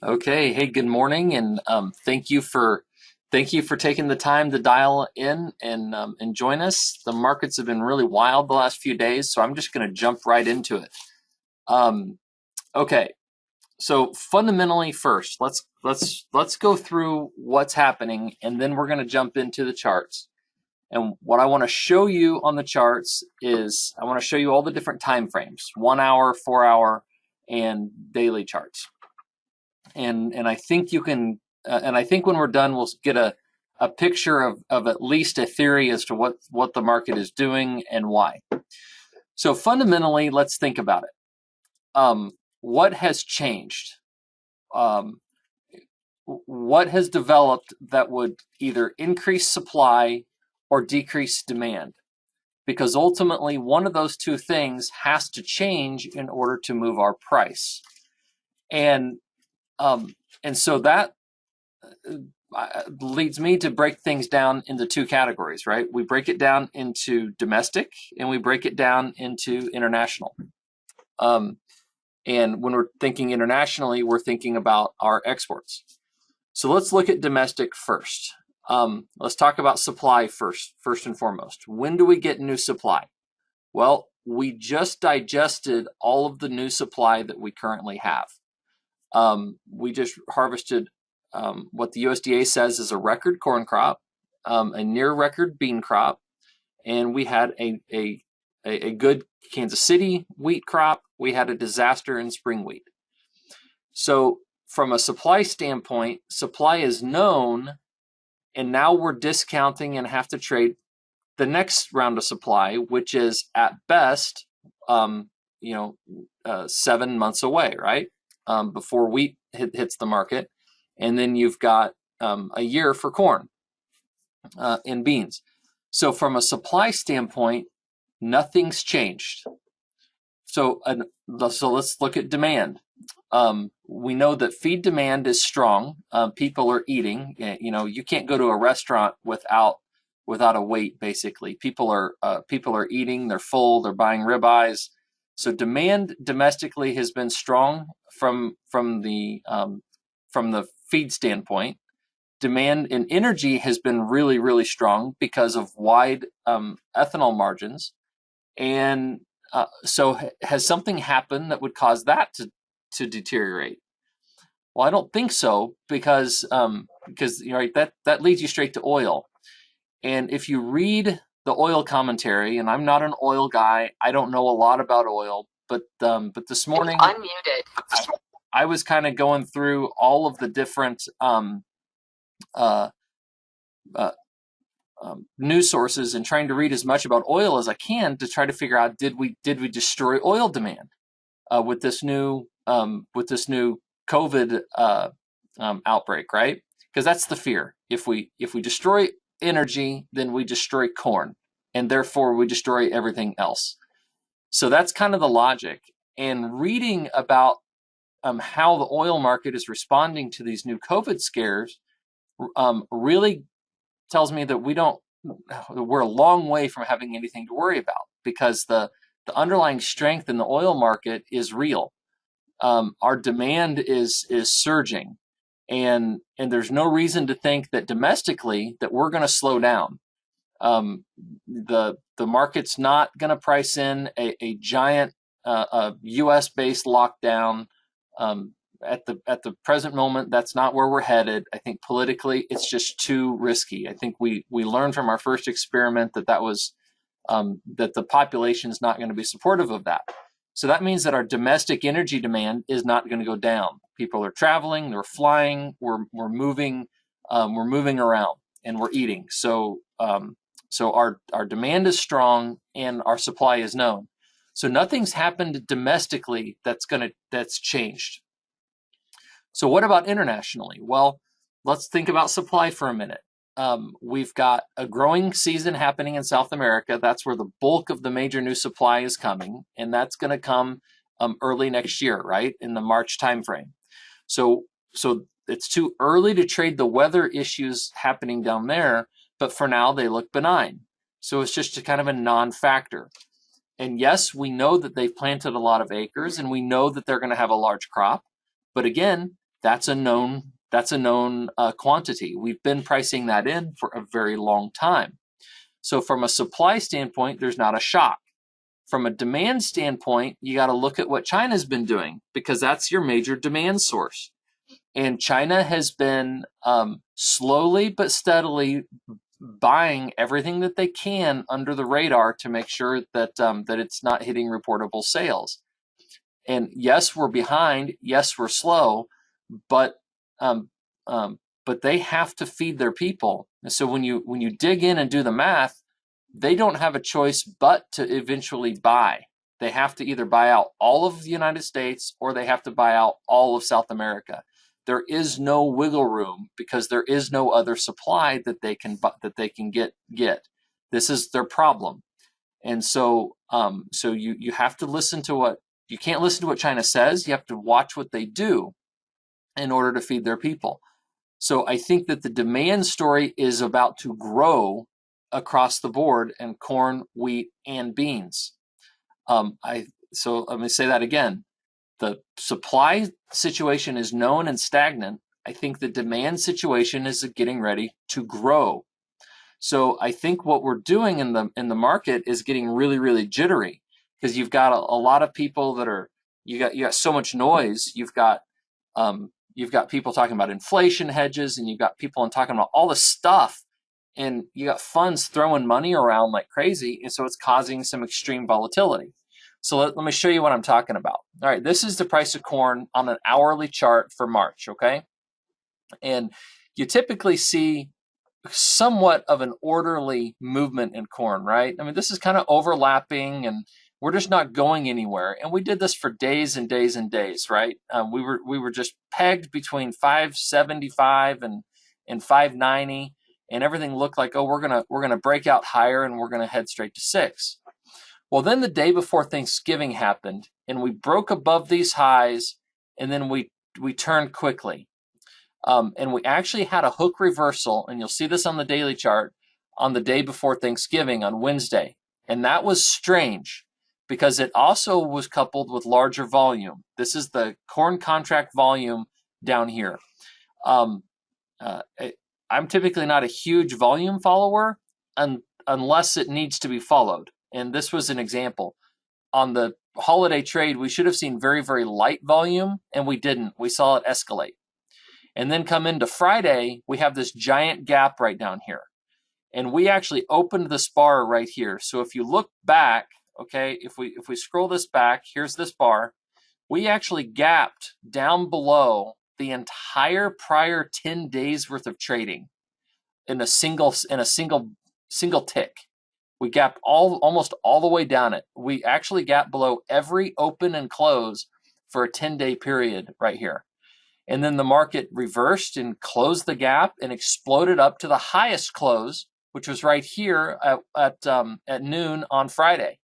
Okay, hey, good morning, and thank you for taking the time to dial in and join us. The markets have been really wild the last few days, so I'm just going to jump right into it. Um, okay, so fundamentally first, let's go through what's happening, and then we're going to jump into the charts. And what I want to show you on the charts is I want to show you all the different time frames: 1 hour, 4 hour, and daily charts. And I think you can and I think when we're done we'll get a picture of at least a theory as to what the market is doing and why. So fundamentally, let's think about it. What has changed? Um, what has developed that would either increase supply or decrease demand? Because ultimately, one of those two things has to change in order to move our price. And um, and so that leads me to break things down into two categories, right? We break it down into domestic and we break it down into international. Um, and when we're thinking internationally, we're thinking about our exports. So let's look at domestic first. Let's talk about supply first and foremost. When do we get new supply? Well, we just digested all of the new supply that we currently have. We just harvested what the USDA says is a record corn crop, a near record bean crop, and we had a good Kansas City wheat crop. We had a disaster in spring wheat. So from a supply standpoint, supply is known, and now we're discounting and have to trade the next round of supply, which is at best, um, 7 months away, right? Before wheat hits the market, and then you've got a year for corn and beans. So from a supply standpoint, nothing's changed. So let's look at demand. We know that feed demand is strong. People are eating. You can't go to a restaurant without a wait. Basically, people are eating. They're full. They're buying ribeyes. So demand domestically has been strong from the feed standpoint. Demand in energy has been really, really strong because of wide ethanol margins. And so has something happened that would cause that to deteriorate? Well, I don't think so, because right, that leads you straight to oil. And if you read the oil commentary, and I'm not an oil guy, I don't know a lot about oil, but this morning I was kind of going through all of the different uh, uh, news sources and trying to read as much about oil as I can to try to figure out, did we destroy oil demand with this new COVID outbreak, right? Because that's the fear. If we destroy energy, then we destroy corn, and therefore we destroy everything else. So that's kind of the logic. And reading about how the oil market is responding to these new COVID scares really tells me that we're a long way from having anything to worry about, because the underlying strength in the oil market is real. Our demand is surging, and there's no reason to think that domestically that we're going to slow down. The market's not going to price in a giant U.S. based lockdown. At the present moment, that's not where we're headed. I think politically, it's just too risky. I think we learned from our first experiment that the population is not going to be supportive of that. So that means that our domestic energy demand is not going to go down. People are traveling, they're flying, we're moving around, and we're eating. So our demand is strong and our supply is known. So nothing's happened domestically that's changed. So what about internationally? Well, let's think about supply for a minute. We've got a growing season happening in South America. That's where the bulk of the major new supply is coming, and that's going to come early next year, right, in the March timeframe. So it's too early to trade the weather issues happening down there, but for now they look benign. So it's just a kind of a non-factor. And yes, we know that they've planted a lot of acres, and we know that they're going to have a large crop. But again, That's a known quantity. We've been pricing that in for a very long time. So from a supply standpoint, there's not a shock. From a demand standpoint, you got to look at what China's been doing, because that's your major demand source. And China has been slowly but steadily buying everything that they can under the radar to make sure that that it's not hitting reportable sales. And yes, we're behind. Yes, we're slow, but um, but they have to feed their people. And so when you dig in and do the math, they don't have a choice but to eventually buy. They have to either buy out all of the United States, or they have to buy out all of South America. There is no wiggle room, because there is no other supply that they can get. This is their problem. And so so you have to listen to what you can't listen to what China says. You have to watch what they do in order to feed their people. So I think that the demand story is about to grow across the board in corn, wheat, and beans. So let me say that again. The supply situation is known and stagnant. I think the demand situation is getting ready to grow. So I think what we're doing in the market is getting really, really jittery, because you've got a lot of people that are you got so much noise. You've got people talking about inflation hedges, and you've got people talking about all this stuff, and you got funds throwing money around like crazy, and so it's causing some extreme volatility. So let me show you what I'm talking about. All right, this is the price of corn on an hourly chart for March, okay? And you typically see somewhat of an orderly movement in corn, right? I mean, this is kind of overlapping, and we're just not going anywhere. And we did this for days and days and days, right? We were just pegged between 575 and 590, and everything looked like, oh, we're gonna break out higher, and we're gonna head straight to 6. Well, then the day before Thanksgiving happened, and we broke above these highs, and then we turned quickly. And we actually had a hook reversal, and you'll see this on the daily chart, on the day before Thanksgiving on Wednesday. And that was strange, because it also was coupled with larger volume. This is the corn contract volume down here. I'm typically not a huge volume follower unless it needs to be followed. And this was an example. On the holiday trade, we should have seen very, very light volume, and we didn't. We saw it escalate. And then come into Friday, we have this giant gap right down here. And we actually opened this bar right here. So if you look back, okay, if we scroll this back, here's this bar. We actually gapped down below the entire prior 10 days worth of trading in a single tick. We gapped almost all the way down it. We actually gapped below every open and close for a 10-day period right here. And then the market reversed and closed the gap and exploded up to the highest close, which was right here at noon on Friday.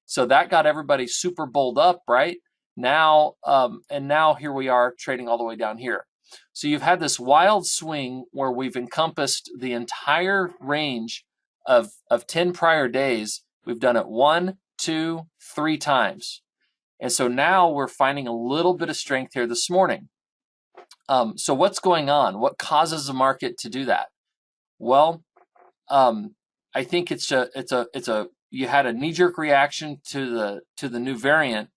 So that got everybody super bulled up, right? Now, and now here we are trading all the way down here. So you've had this wild swing where we've encompassed the entire range of 10 prior days. We've done it 1, 2, 3 times. And so now we're finding a little bit of strength here this morning. So what's going on? What causes the market to do that? Well, I think you had a knee-jerk reaction to the new variant,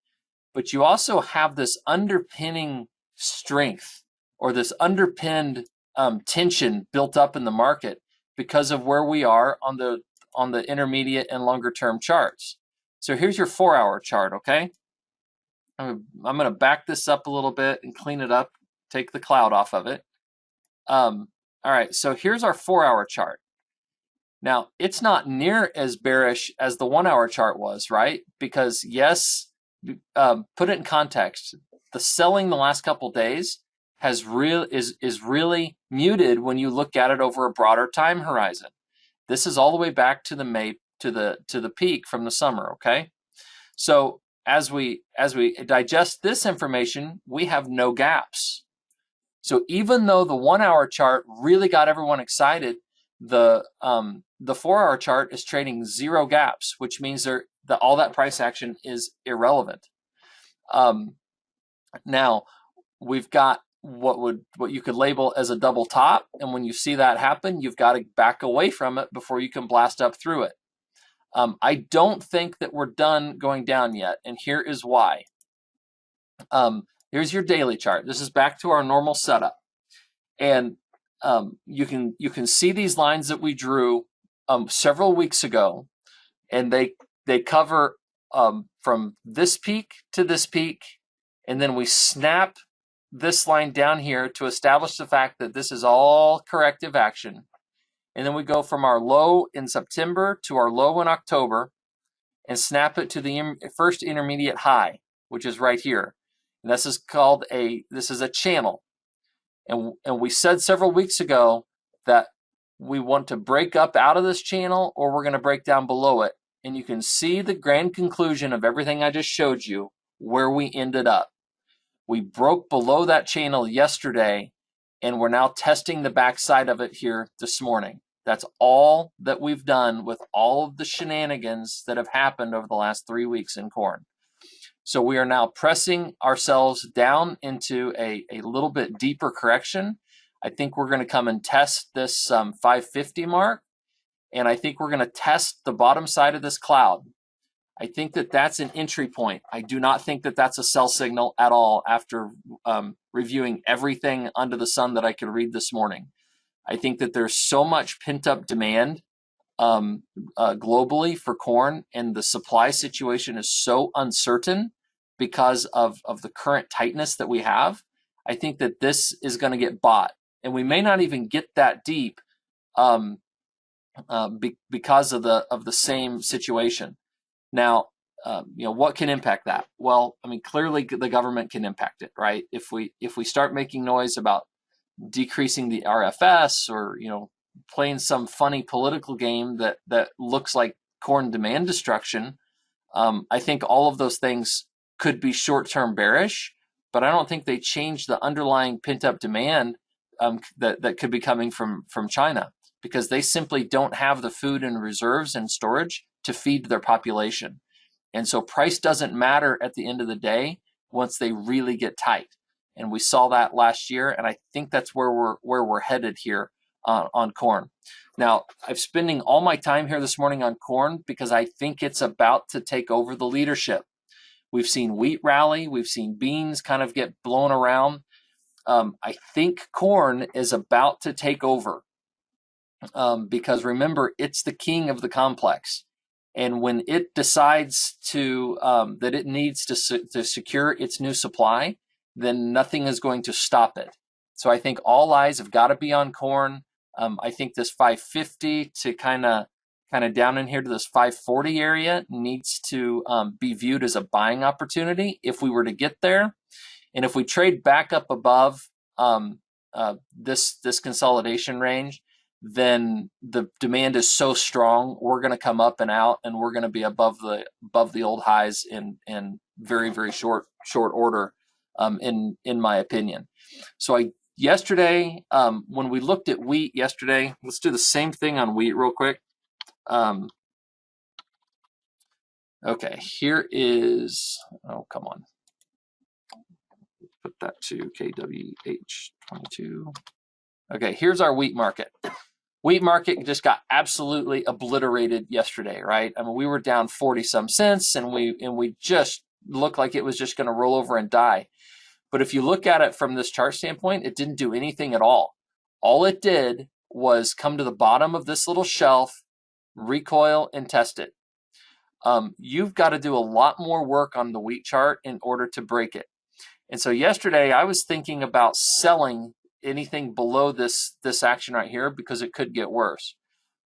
but you also have this underpinning strength, or this underpinned tension built up in the market because of where we are on the intermediate and longer term charts. So here's your 4-hour chart, okay? I'm going to back this up a little bit and clean it up, take the cloud off of it. All right, so here's our 4-hour chart. Now, it's not near as bearish as the 1-hour chart was, right? Because yes, put it in context. The selling the last couple days is really muted when you look at it over a broader time horizon. This is all the way back to the peak from the summer, okay? So as we digest this information, we have no gaps. So even though the 1-hour chart really got everyone excited, the 4-hour chart is trading 0 gaps, which means all that price action is irrelevant. Now we've got what you could label as a double top, and when you see that happen, you've got to back away from it before you can blast up through it. I don't think that we're done going down yet, and here is why. Here's your daily chart. This is back to our normal setup, and you can see these lines that we drew several weeks ago, and they cover from this peak to this peak, and then we snap this line down here to establish the fact that this is all corrective action. And then we go from our low in September to our low in October and snap it to the first intermediate high, which is right here. And this is called this is a channel. And we said several weeks ago that we want to break up out of this channel, or we're going to break down below it. And you can see the grand conclusion of everything I just showed you, where we ended up. We broke below that channel yesterday, and we're now testing the backside of it here this morning. That's all that we've done with all of the shenanigans that have happened over the last 3 weeks in corn. So we are now pressing ourselves down into a little bit deeper correction. I think we're going to come and test this 550 mark, and I think we're going to test the bottom side of this cloud. I think that that's an entry point. I do not think that that's a sell signal at all after reviewing everything under the sun that I could read this morning. I think that there's so much pent-up demand globally for corn, and the supply situation is so uncertain because of the current tightness that we have. I think that this is going to get bought, and we may not even get that deep because of the same situation. Now, what can impact that? Well, I mean, clearly the government can impact it, right? If we start making noise about decreasing the RFS, or playing some funny political game that looks like corn demand destruction, I think all of those things could be short-term bearish, but I don't think they change the underlying pent-up demand that could be coming from China, because they simply don't have the food and reserves and storage to feed their population. And so price doesn't matter at the end of the day once they really get tight. And we saw that last year, and I think that's where we're headed here on corn. Now, I'm spending all my time here this morning on corn because I think it's about to take over the leadership. We've seen wheat rally, we've seen beans kind of get blown around. I think corn is about to take over because remember, it's the king of the complex. And when it decides that it needs to secure its new supply, then nothing is going to stop it. So I think all eyes have got to be on corn. I think this 550 to kind of down in here to this 540 area needs to be viewed as a buying opportunity if we were to get there. And if we trade back up above this consolidation range, then the demand is so strong, we're going to come up and out, and we're going to be above the old highs in very, very short order, in my opinion. So yesterday, when we looked at wheat yesterday, let's do the same thing on wheat real quick. Okay, here is, oh, come on. Put that to KWH22. Okay, here's our wheat market. Wheat market just got absolutely obliterated yesterday, right? I mean, we were down 40 some cents, and we just looked like it was just going to roll over and die. But if you look at it from this chart standpoint, it didn't do anything at all. All it did was come to the bottom of this little shelf, recoil, and test it. You've got to do a lot more work on the wheat chart in order to break it. And so yesterday I was thinking about selling anything below this action right here because it could get worse.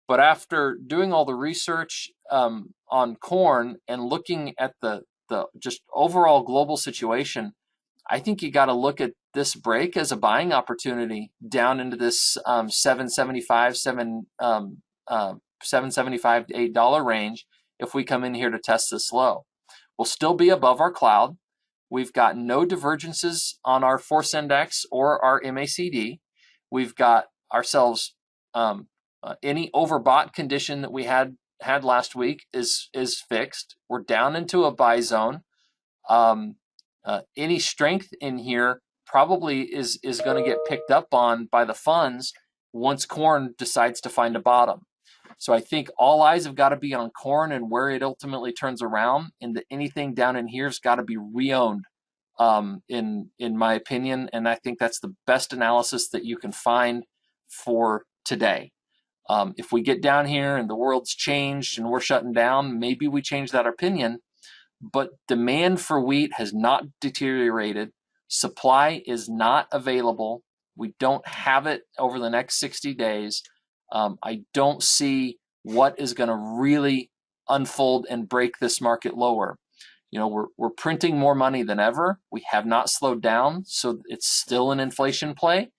But after doing all the research on corn and looking at the just overall global situation, I think you got to look at this break as a buying opportunity down into this $7.75 to $8 range if we come in here to test this low. We'll still be above our cloud. We've got no divergences on our force index or our MACD. We've got ourselves any overbought condition that we had last week is fixed. We're down into a buy zone. Any strength in here probably is going to get picked up on by the funds once corn decides to find a bottom. So I think all eyes have got to be on corn and where it ultimately turns around, and that anything down in here has got to be reowned, in my opinion. And I think that's the best analysis that you can find for today. If we get down here and the world's changed and we're shutting down, maybe we change that opinion. But demand for wheat has not deteriorated. Supply is not available. We don't have it over the next 60 days. I don't see what is going to really unfold and break this market lower. You know, we're printing more money than ever. We have not slowed down, so it's still an inflation play.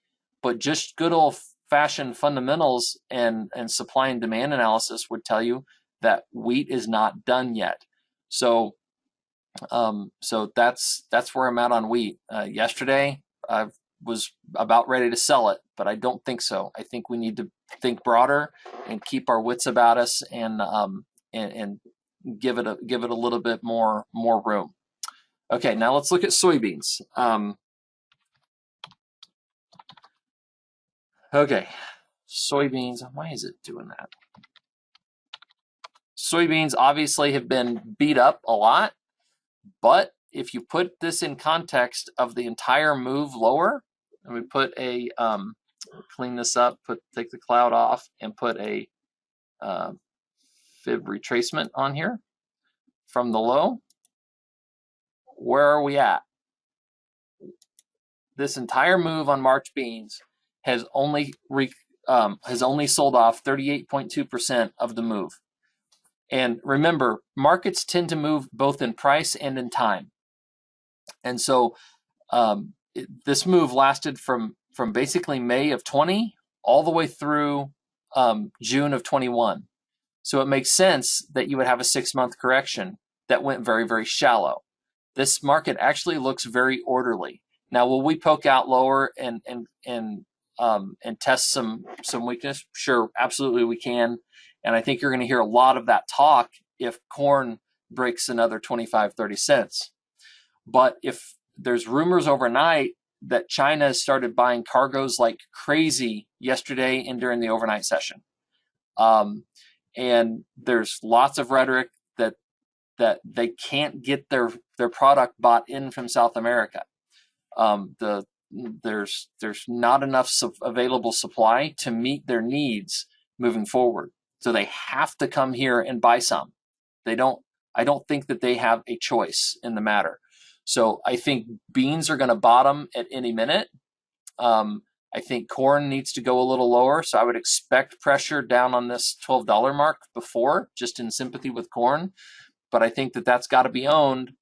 But just good old-fashioned fundamentals and supply and demand analysis would tell you that wheat is not done yet. So that's where I'm at on wheat. Yesterday, I was about ready to sell it, but I don't think so. I think we need to think broader and keep our wits about us, and give it a little bit more room. Okay, now let's look at soybeans. Okay, soybeans. Why is it doing that? Soybeans obviously have been beat up a lot. But if you put this in context of the entire move lower, and we put a clean this up, take the cloud off, and put a fib retracement on here from the low, where are we at? This entire move on March beans has only sold off 38.2% of the move. And remember, markets tend to move both in price and in time. And so this move lasted from basically May of 20 all the way through June of 21. So it makes sense that you would have a 6-month correction that went very, very shallow. This market actually looks very orderly. Now, will we poke out lower and test some weakness? Sure, absolutely we can. And I think you're going to hear a lot of that talk if corn breaks another 25, 30 cents. But if there's rumors overnight that China has started buying cargoes like crazy yesterday and during the overnight session, and there's lots of rhetoric that they can't get their product bought in from South America. There's not enough available supply to meet their needs moving forward. So they have to come here and buy some. I don't think that they have a choice in the matter. So I think beans are going to bottom at any minute. I think corn needs to go a little lower. So I would expect pressure down on this $12 mark before, just in sympathy with corn. But I think that that's got to be owned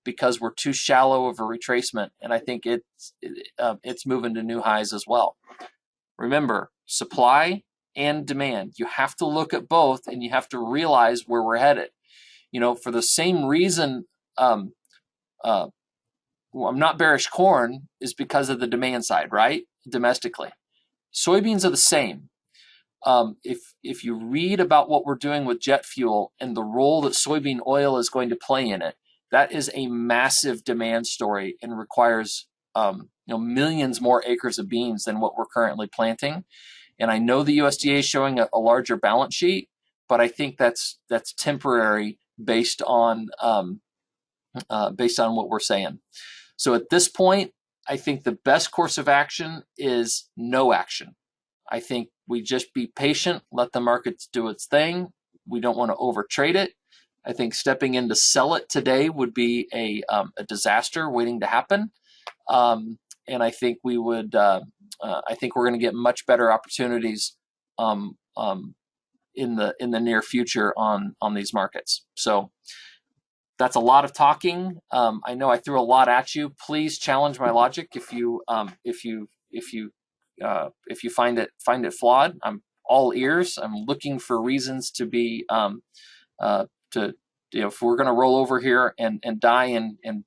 because we're too shallow of a retracement. And I think it's moving to new highs as well. Remember, supply and demand. You have to look at both, and you have to realize where we're headed. You know, for the same reason I'm not bearish corn is because of the demand side, right? Domestically. Soybeans are the same. If you read about what we're doing with jet fuel and the role that soybean oil is going to play in it, that is a massive demand story and requires millions more acres of beans than what we're currently planting. And I know the USDA is showing a larger balance sheet, but I think that's temporary based on what we're saying. So at this point, I think the best course of action is no action. I think we just be patient, let the markets do its thing. We don't want to overtrade it. I think stepping in to sell it today would be a disaster waiting to happen. And I think we would. I think we're going to get much better opportunities in the near future on these markets. So that's a lot of talking. I know I threw a lot at you. Please challenge my logic if you find it flawed. I'm all ears. I'm looking for reasons to be if we're going to roll over here and die and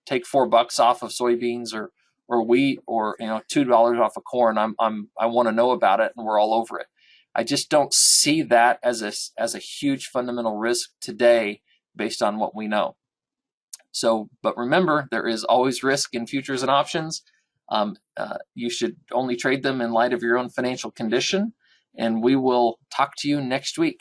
take $4 off of soybeans or wheat or $2 off of corn, I want to know about it, and we're all over it. I just don't see that as a huge fundamental risk today based on what we know. So, but remember, there is always risk in futures and options. You should only trade them in light of your own financial condition. And we will talk to you next week.